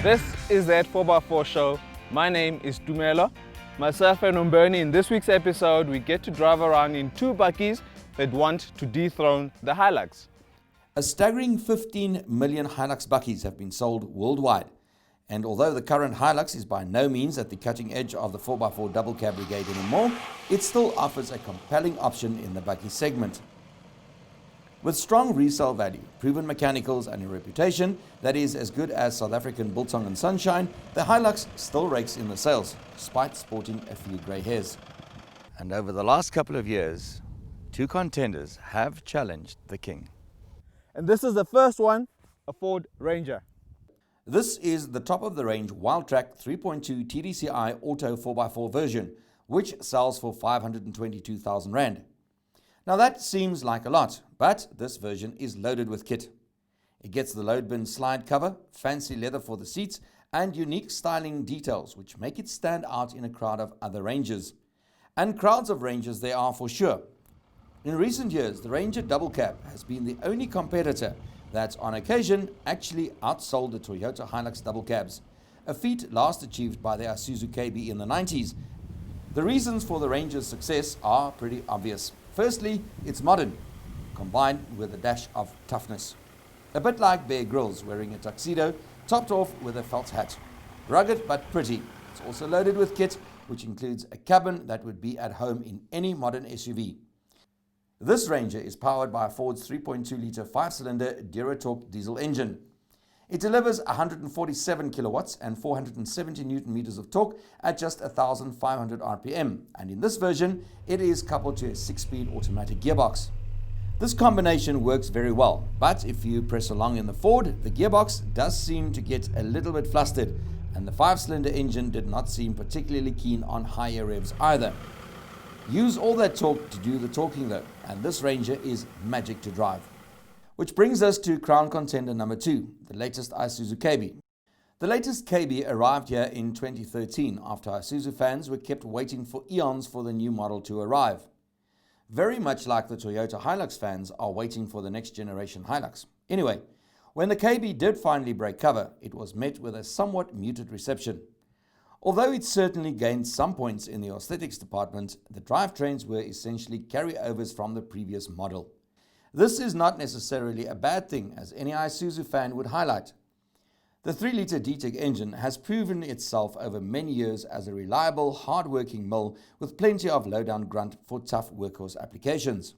This is the 4x4 show. My name is Dumelo. Myself and Umberni, in this week's episode, we get to drive around in two bakkies that want to dethrone the Hilux. A staggering 15 million Hilux bakkies have been sold worldwide. And although the current Hilux is by no means at the cutting edge of the 4x4 double cab brigade anymore, it still offers a compelling option in the bakkie segment. With strong resale value, proven mechanicals and a reputation that is as good as South African Biltong and Sunshine, the Hilux still rakes in the sales, despite sporting a few grey hairs. And over the last couple of years, two contenders have challenged the king. And this is the first one, a Ford Ranger. This is the top-of-the-range Wildtrak 3.2 TDCi Auto 4x4 version, which sells for 522,000 Rand. Now that seems like a lot, but this version is loaded with kit. It gets the load bin slide cover, fancy leather for the seats, and unique styling details which make it stand out in a crowd of other Rangers. And crowds of Rangers there are for sure. In recent years, the Ranger Double Cab has been the only competitor that on occasion actually outsold the Toyota Hilux double cabs, a feat last achieved by the Isuzu KB in the 90s. The reasons for the Ranger's success are pretty obvious. Firstly, it's modern, combined with a dash of toughness. A bit like Bear Grylls wearing a tuxedo, topped off with a felt hat. Rugged but pretty. It's also loaded with kit, which includes a cabin that would be at home in any modern SUV. This Ranger is powered by Ford's 3.2-litre 5-cylinder Duratorque diesel engine. It delivers 147 kilowatts and 470 newton meters of torque at just 1,500 RPM, and in this version, it is coupled to a 6-speed automatic gearbox. This combination works very well, but if you press along in the Ford, the gearbox does seem to get a little bit flustered, and the 5-cylinder engine did not seem particularly keen on higher revs either. Use all that torque to do the talking though, and this Ranger is magic to drive. Which brings us to crown contender number 2, the latest Isuzu KB. The latest KB arrived here in 2013 after Isuzu fans were kept waiting for eons for the new model to arrive. Very much like the Toyota Hilux fans are waiting for the next generation Hilux. Anyway, when the KB did finally break cover, it was met with a somewhat muted reception. Although it certainly gained some points in the aesthetics department, the drivetrains were essentially carryovers from the previous model. This is not necessarily a bad thing, as any Isuzu fan would highlight. The 3-litre D-Tech engine has proven itself over many years as a reliable, hard-working mill with plenty of low-down grunt for tough workhorse applications.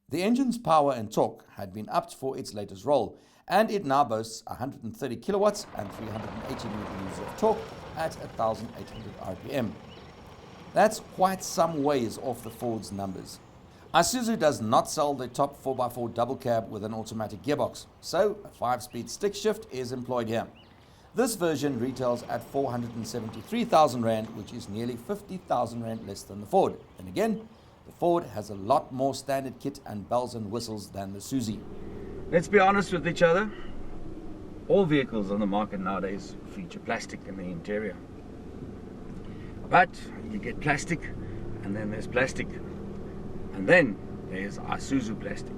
The engine's power and torque had been upped for its latest role, and it now boasts 130 kilowatts and 380 newton meters of torque at 1,800 RPM. That's quite some ways off the Ford's numbers. Isuzu does not sell the top 4x4 double cab with an automatic gearbox, so a 5-speed stick shift is employed here. This version retails at 473,000 Rand, which is nearly 50,000 Rand less than the Ford. And again, the Ford has a lot more standard kit and bells and whistles than the Suzy. Let's be honest with each other. All vehicles on the market nowadays feature plastic in the interior. But you get plastic, and then there's plastic. And then there's Isuzu plastic.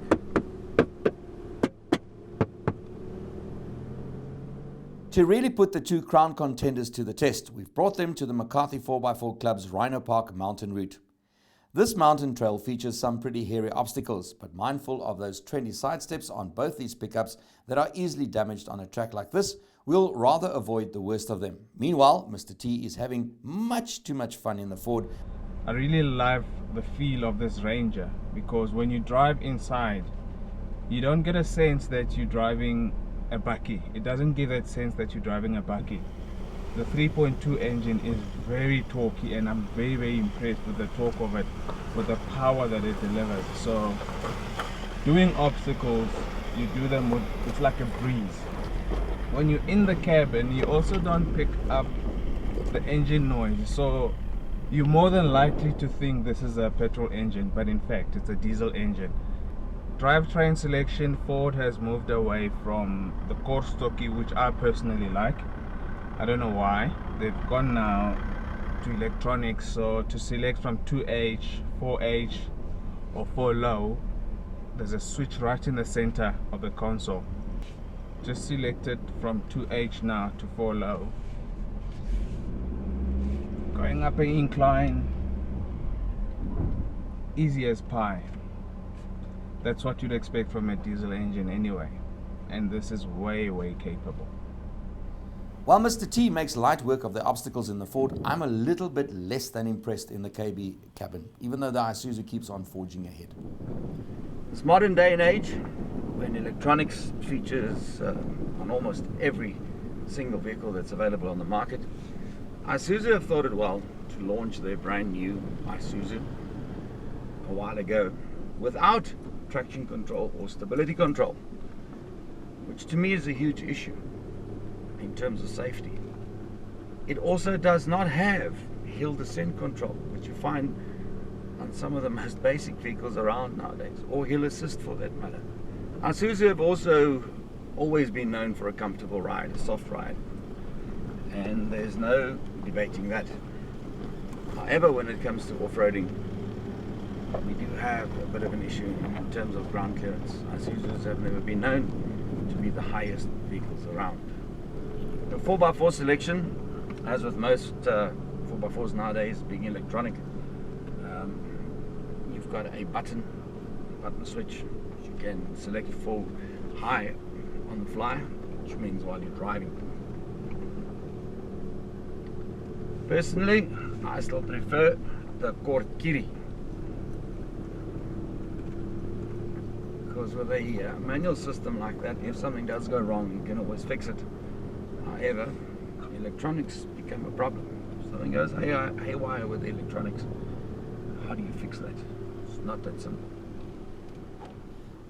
To really put the two crown contenders to the test, we've brought them to the McCarthy 4x4 Club's Rhino Park mountain route. This mountain trail features some pretty hairy obstacles, but mindful of those trendy side steps on both these pickups that are easily damaged on a track like this, we'll rather avoid the worst of them. Meanwhile, Mr. T is having much too much fun in the Ford. I really love the feel of this Ranger because when you drive inside, you don't get a sense that you're driving a bakkie. It doesn't give that sense that you're driving a bakkie. The 3.2 engine is very torquey, and I'm very impressed with the torque of it, with the power that it delivers. So doing obstacles, you do them with, it's like a breeze. When you're in the cabin, you also don't pick up the engine noise, so you're more than likely to think this is a petrol engine, but in fact it's a diesel engine. Drivetrain selection, Ford has moved away from the core stocky, which I personally like. I don't know why. They've gone now to electronics, so to select from 2H, 4H or 4 low, there's a switch right in the center of the console. just select it from 2H now to 4 low. Going up an incline, easy as pie. That's what you'd expect from a diesel engine anyway, and this is way capable. While Mr. T makes light work of the obstacles in the Ford, I'm a little bit less than impressed in the KB cabin, even though the Isuzu keeps on forging ahead. This modern day and age, when electronics features on almost every single vehicle that's available on the market, Isuzu have thought it well to launch their brand new Isuzu a while ago without traction control or stability control, which to me is a huge issue in terms of safety. It also does not have hill descent control, which you find on some of the most basic vehicles around nowadays, or hill assist for that matter. Isuzu have also always been known for a comfortable ride, a soft ride, and there's no debating that. However, when it comes to off-roading, we do have a bit of an issue in terms of ground clearance. Isuzus have never been known to be the highest vehicles around. The 4x4 selection, as with most 4x4s nowadays being electronic, you've got a button switch. You can select for high on the fly, which means while you're driving. Personally, I still prefer the Kortkiri, because with a manual system like that, if something does go wrong, you can always fix it. However, electronics become a problem. If something goes haywire with the electronics, how do you fix that? It's not that simple.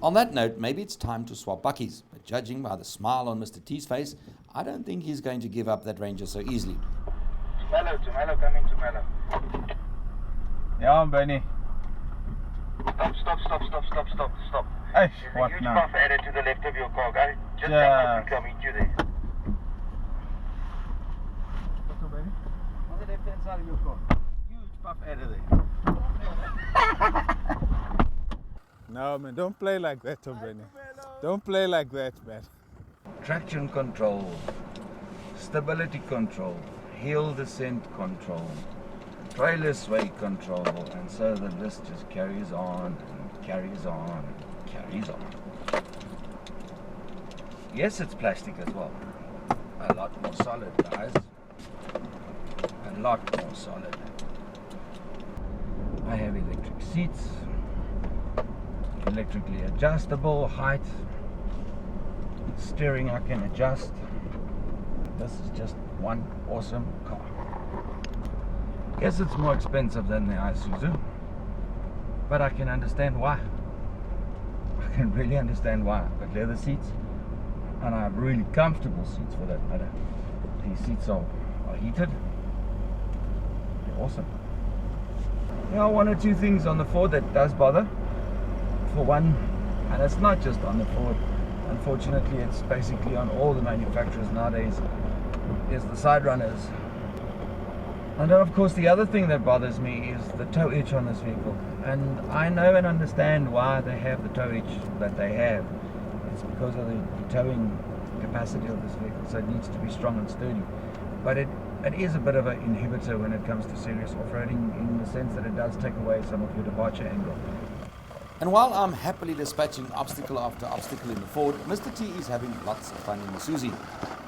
On that note, maybe it's time to swap buckies, but judging by the smile on Mr. T's face, I don't think he's going to give up that Ranger so easily. Tumelo, coming to Mellow. Yeah, Benny. Stop. Hey, There's what a huge now? buff added to the left of your car, guys. Just Yeah. come up and meet you there. What's up, Benny? On the left hand side of your car, huge buff out of there. No, man, don't play like that, Benny. Don't play like that, man. Traction control, stability control, hill descent control, trailer sway control, and so the list just carries on and carries on and carries on. Yes, it's plastic as well. A lot more solid, guys. A lot more solid. I have electric seats, electrically adjustable height, steering I can adjust. This is just one awesome car. Yes, it's more expensive than the Isuzu, but I can understand why. I can really understand why. I've got leather seats, and I have really comfortable seats for that matter. These seats are heated. They're awesome. There are one or two things on the Ford that does bother. For one, and it's not just on the Ford, unfortunately it's basically on all the manufacturers nowadays, is the side runners. And then of course the other thing that bothers me is the tow hitch on this vehicle, and I know and understand why they have the tow hitch that they have. It's because of the towing capacity of this vehicle, so it needs to be strong and sturdy. But it is a bit of an inhibitor when it comes to serious off-roading, in the sense that it does take away some of your departure angle. And while I'm happily dispatching obstacle after obstacle in the Ford, Mr. T is having lots of fun in the Susie.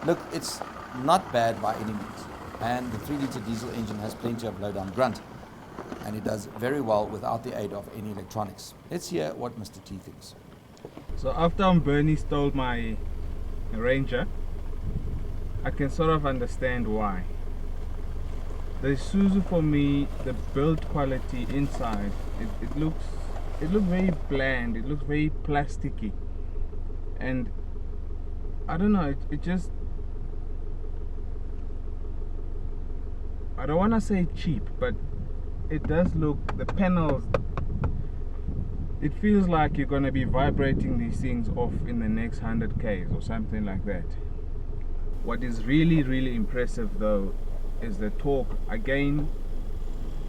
Look, it's not bad by any means, and the 3-litre diesel engine has plenty of low-down grunt, and it does very well without the aid of any electronics. Let's hear what Mr. T thinks. So after Bernie stole my Ranger, I can sort of understand why. The Isuzu, for me, the build quality inside, it looks very bland, it looks very plasticky, and I don't know, it just, I don't want to say cheap, but it does look, the panels, it feels like you're going to be vibrating these things off in the next 100 Ks or something like that. What is really impressive though is the torque. Again,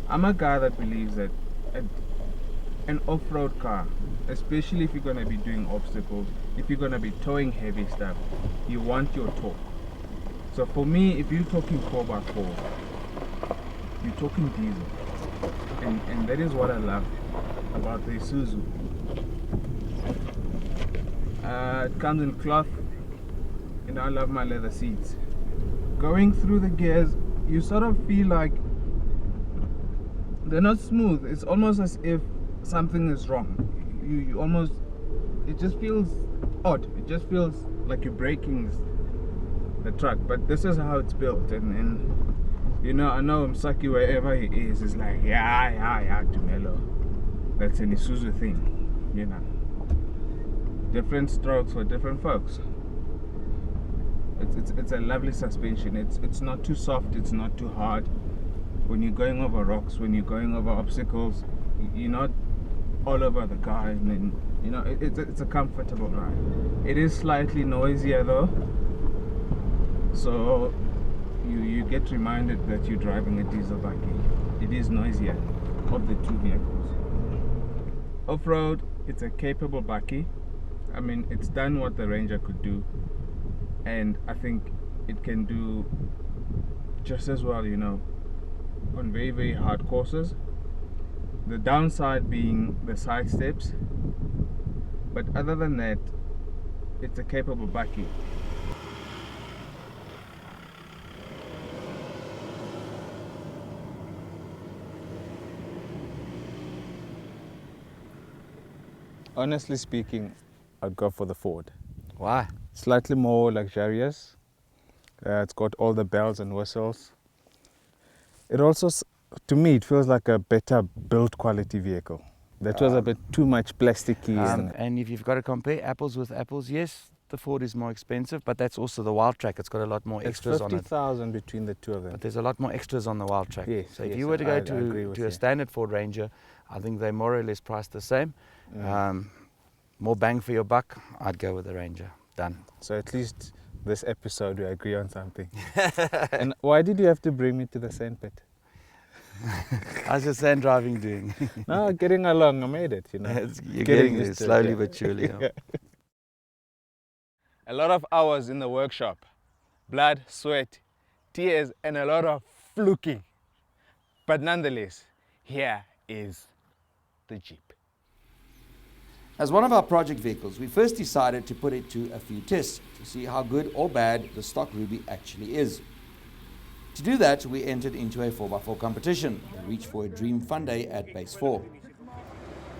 I'm a guy that believes that an off-road car, especially if you're going to be doing obstacles, if you're going to be towing heavy stuff, you want your torque. So for me, if you're talking 4x4, you're talking diesel, and that is what I love about the Isuzu. It comes in cloth, and I love my leather seats. Going through the gears, you sort of feel like they're not smooth. It's almost as if something is wrong. You almost, it just feels odd. It just feels like you're braking the truck. But this is how it's built, and you know, I know Msaki, wherever he is like, yeah, Tumelo. That's an Isuzu thing, you know. Different strokes for different folks. It's a lovely suspension. It's not too soft, it's not too hard. When you're going over rocks, when you're going over obstacles, you're not all over the car, and then, you know, it's a comfortable ride. It is slightly noisier though, so you get reminded that you're driving a diesel bakkie. It is noisier of the two vehicles. Off-road, it's a capable bakkie. I mean, it's done what the Ranger could do, and I think it can do just as well, you know, on very, very hard courses. The downside being the side steps, but other than that, it's a capable bakkie. Honestly speaking, I'd go for the Ford. Why? Slightly more luxurious. It's got all the bells and whistles. It also, to me, it feels like a better build quality vehicle. That was a bit too much plasticky. And if you've got to compare apples with apples, yes, the Ford is more expensive, but that's also the Wild Track. It's got a lot more extras on it. 50,000 between the two of them. But there's a lot more extras on the Wild Track. Yes, so if yes, you were to I go agree with to a you. standard Ford Ranger, I think they're more or less priced the same. More bang for your buck, I'd go with the Ranger. Done. So at least this episode we agree on something. And why did you have to bring me to the sandpit? How's your sand driving doing? No, getting along. I made it, you know. You're getting there used to it, slowly yeah. but surely. Yeah. A lot of hours in the workshop. Blood, sweat, tears, and a lot of fluking. But nonetheless, here is the Jeep. As one of our project vehicles, we first decided to put it to a few tests to see how good or bad the stock Ruby actually is. To do that, we entered into a 4x4 competition and reached for a Dream Fun Day at Base 4.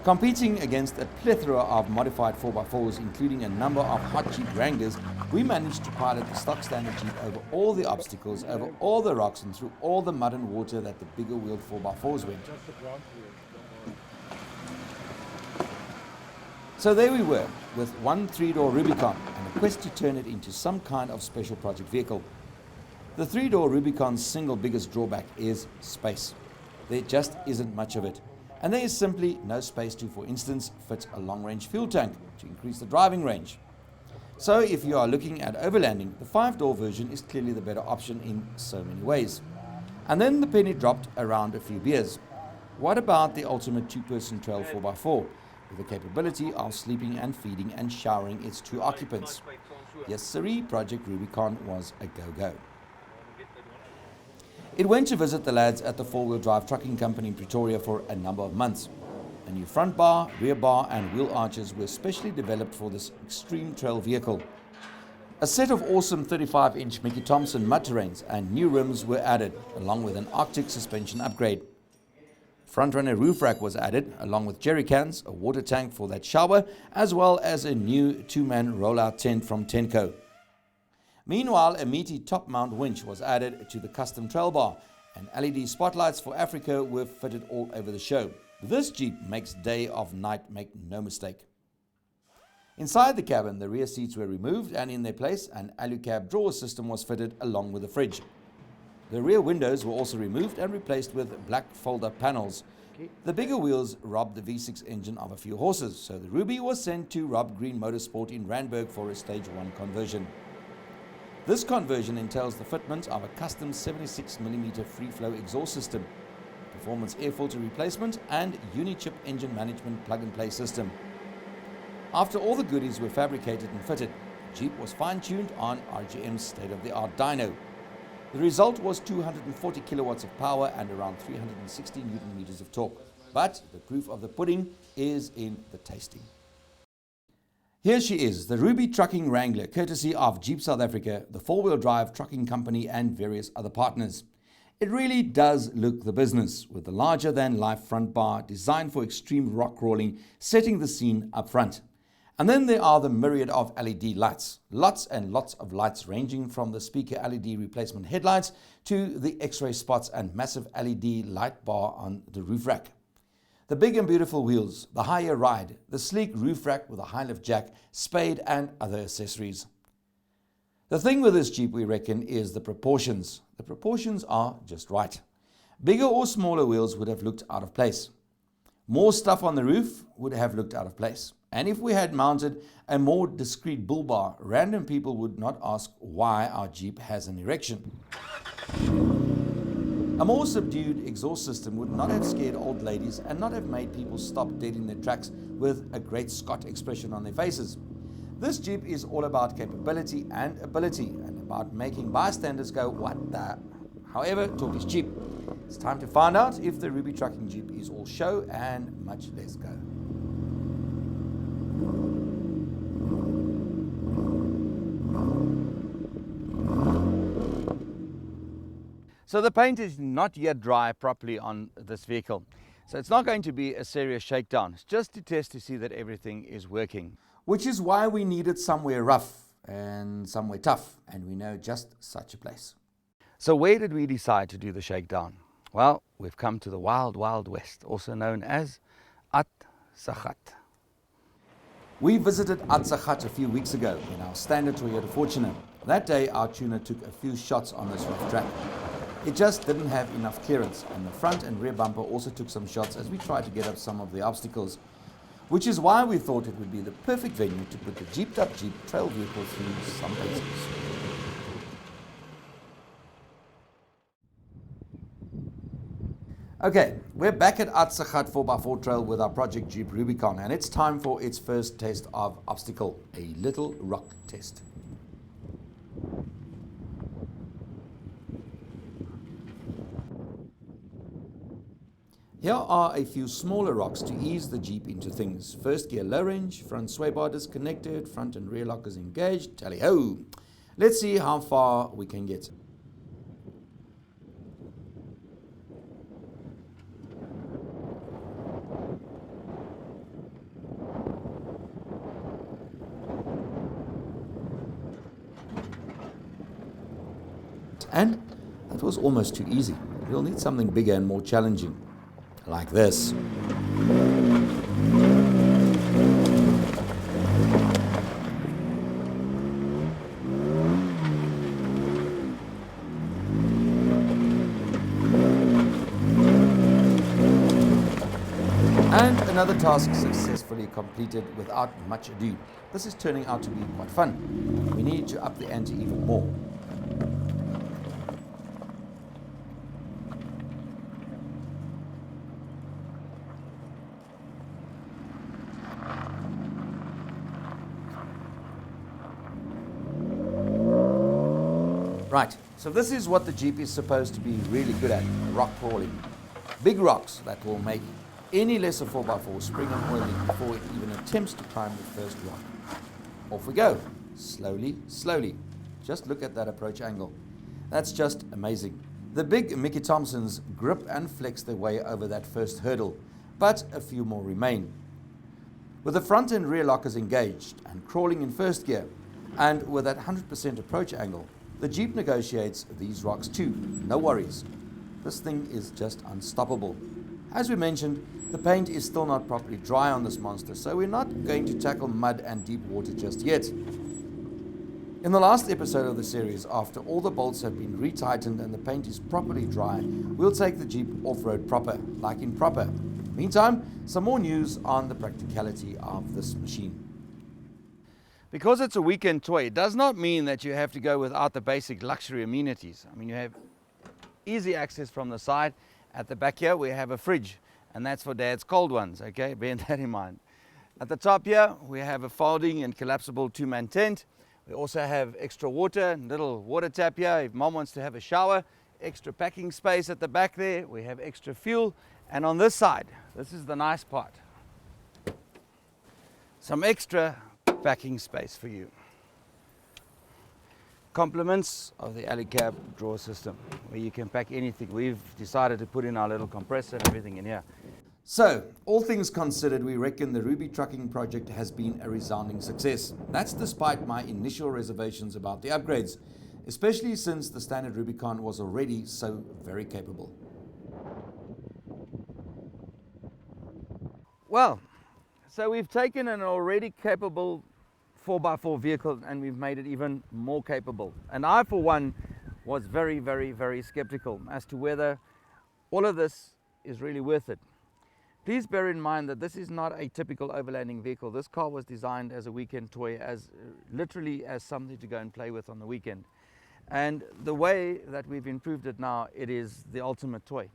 Competing against a plethora of modified 4x4s, including a number of hot Jeep Wranglers, we managed to pilot the stock standard Jeep over all the obstacles, over all the rocks, and through all the mud and water that the bigger wheeled 4x4s went. So there we were, with one 3-door Rubicon and a quest to turn it into some kind of special project vehicle. The 3-door Rubicon's single biggest drawback is space. There just isn't much of it. And there is simply no space to, for instance, fit a long-range fuel tank to increase the driving range. So if you are looking at overlanding, the 5-door version is clearly the better option in so many ways. And then the penny dropped around a few beers. What about the ultimate 2-person trail 4x4? With the capability of sleeping and feeding and showering its 2 occupants. Yes, sirree, Project Rubicon was a go-go. It went to visit the lads at the 4-wheel drive trucking company in Pretoria for a number of months. A new front bar, rear bar and wheel arches were specially developed for this extreme trail vehicle. A set of awesome 35-inch Mickey Thompson mud terrains and new rims were added, along with an Arctic suspension upgrade. Front-runner roof rack was added, along with jerry cans, a water tank for that shower, as well as a new 2-man rollout tent from Tenco. Meanwhile, a meaty top-mount winch was added to the custom trail bar, and LED spotlights for Africa were fitted all over the show. This Jeep makes day of night, make no mistake. Inside the cabin, the rear seats were removed, and in their place, an alu-cab drawer system was fitted along with the fridge. The rear windows were also removed and replaced with black fold-up panels. The bigger wheels robbed the V6 engine of a few horses, so the Ruby was sent to Rob Green Motorsport in Randburg for a Stage 1 conversion. This conversion entails the fitment of a custom 76mm free-flow exhaust system. To performance air filter replacement, and Unichip engine management plug-and-play system. After all the goodies were fabricated and fitted, the Jeep was fine-tuned on RGM's state-of-the-art dyno. The result was 240 kilowatts of power and around 360 Newton meters of torque. But the proof of the pudding is in the tasting. Here she is, the Ruby Trucking Wrangler, courtesy of Jeep South Africa, the four-wheel drive trucking company and various other partners. It really does look the business, with the larger-than-life front bar designed for extreme rock crawling, setting the scene up front. And then there are the myriad of LED lights, lots and lots of lights ranging from the speaker LED replacement headlights to the X-ray spots and massive LED light bar on the roof rack. The big and beautiful wheels, the higher ride, the sleek roof rack with a high lift jack, spade and other accessories. The thing with this Jeep, we reckon, is the proportions. The proportions are just right. Bigger or smaller wheels would have looked out of place. More stuff on the roof would have looked out of place. And if we had mounted a more discreet bull bar, random people would not ask why our Jeep has an erection. A more subdued exhaust system would not have scared old ladies and not have made people stop dead in their tracks with a great Scott expression on their faces. This Jeep is all about capability and ability and about making bystanders go, what the? However, talk is cheap. It's time to find out if the Ruby Trucking Jeep is all show and much less go. So the paint is not yet dry properly on this vehicle. So it's not going to be a serious shakedown. It's just to test to see that everything is working. Which is why we needed somewhere rough and somewhere tough, and we know just such a place. So where did we decide to do the shakedown? Well, we've come to the wild, wild west, also known as At Sakhat. We visited At Sakhat a few weeks ago in our standard Toyota Fortuner. That day, our tuner took a few shots on this rough track. It just didn't have enough clearance, and the front and rear bumper also took some shots as we tried to get up some of the obstacles, which is why we thought it would be the perfect venue to put the jeeped up Jeep trail vehicle through some paces. Okay, we're back at At Sakhat 4x4 trail with our project Jeep Rubicon, and it's time for its first test of obstacle, a little rock test. Here are a few smaller rocks to ease the Jeep into things. First gear low range, front sway bar disconnected, front and rear lockers engaged, tally-ho! Let's see how far we can get. And that was almost too easy. We'll need something bigger and more challenging. Like this. And another task successfully completed without much ado. This is turning out to be quite fun. We need to up the ante even more. Right, so this is what the Jeep is supposed to be really good at, rock crawling. Big rocks that will make any lesser 4x4 spring and oily before it even attempts to climb the first rock. Off we go, slowly, slowly. Just look at that approach angle. That's just amazing. The big Mickey Thompsons grip and flex their way over that first hurdle, but a few more remain. With the front and rear lockers engaged and crawling in first gear, and with that 100% approach angle, the Jeep negotiates these rocks too, no worries. This thing is just unstoppable. As we mentioned, the paint is still not properly dry on this monster, so we're not going to tackle mud and deep water just yet. In the last episode of the series, after all the bolts have been retightened and the paint is properly dry, we'll take the Jeep off-road proper, like in proper. Meantime, some more news on the practicality of this machine. Because it's a weekend toy, it does not mean that you have to go without the basic luxury amenities. I mean, you have easy access from the side. At the back here we have a fridge, and that's for Dad's cold ones, okay? Bear that in mind. At the top here we have a folding and collapsible two-man tent. We also have extra water, little water tap here if Mom wants to have a shower. Extra packing space at the back there. We have extra fuel. And on this side, this is the nice part, some extra packing space for you. Compliments of the alley cab drawer system, where you can pack anything. We've decided to put in our little compressor and everything in here. So, all things considered, we reckon the Ruby trucking project has been a resounding success. That's despite my initial reservations about the upgrades, especially since the standard Rubicon was already so very capable. Well, so we've taken an already capable 4x4 vehicle and we've made it even more capable. And I, for one, was very, very, very skeptical as to whether all of this is really worth it. Please bear in mind that this is not a typical overlanding vehicle. This car was designed as a weekend toy, as literally as something to go and play with on the weekend. And the way that we've improved it now, it is the ultimate toy,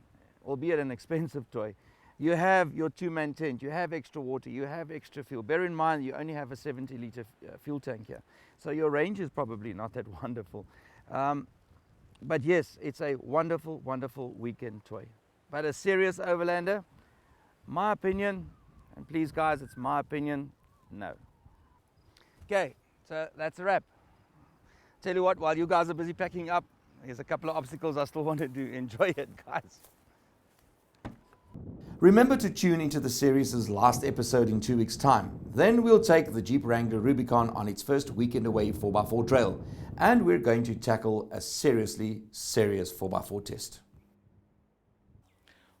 albeit an expensive toy. You have your two-man tent, you have extra water, you have extra fuel. Bear in mind you only have a 70-litre fuel tank here, so your range is probably not that wonderful. But yes, it's a wonderful, wonderful weekend toy. But a serious overlander, my opinion, and please guys, it's my opinion, no. Okay, so that's a wrap. Tell you what, while you guys are busy packing up, here's a couple of obstacles I still wanted to enjoy it, guys. Remember to tune into the series' last episode in 2 weeks' time. Then we'll take the Jeep Wrangler Rubicon on its first weekend away 4x4 trail, and we're going to tackle a seriously serious 4x4 test.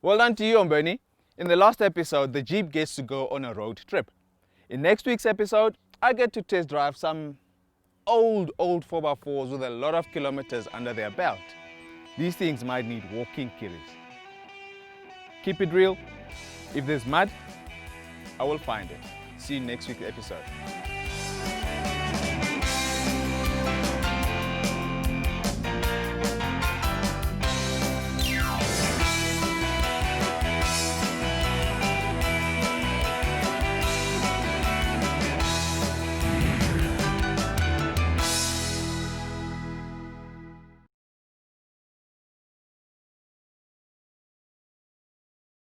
Well done to you, Bernie. In the last episode, the Jeep gets to go on a road trip. In next week's episode, I get to test drive some old 4x4s with a lot of kilometers under their belt. These things might need walking killers. Keep it real. If there's mud, I will find it. See you next week's episode.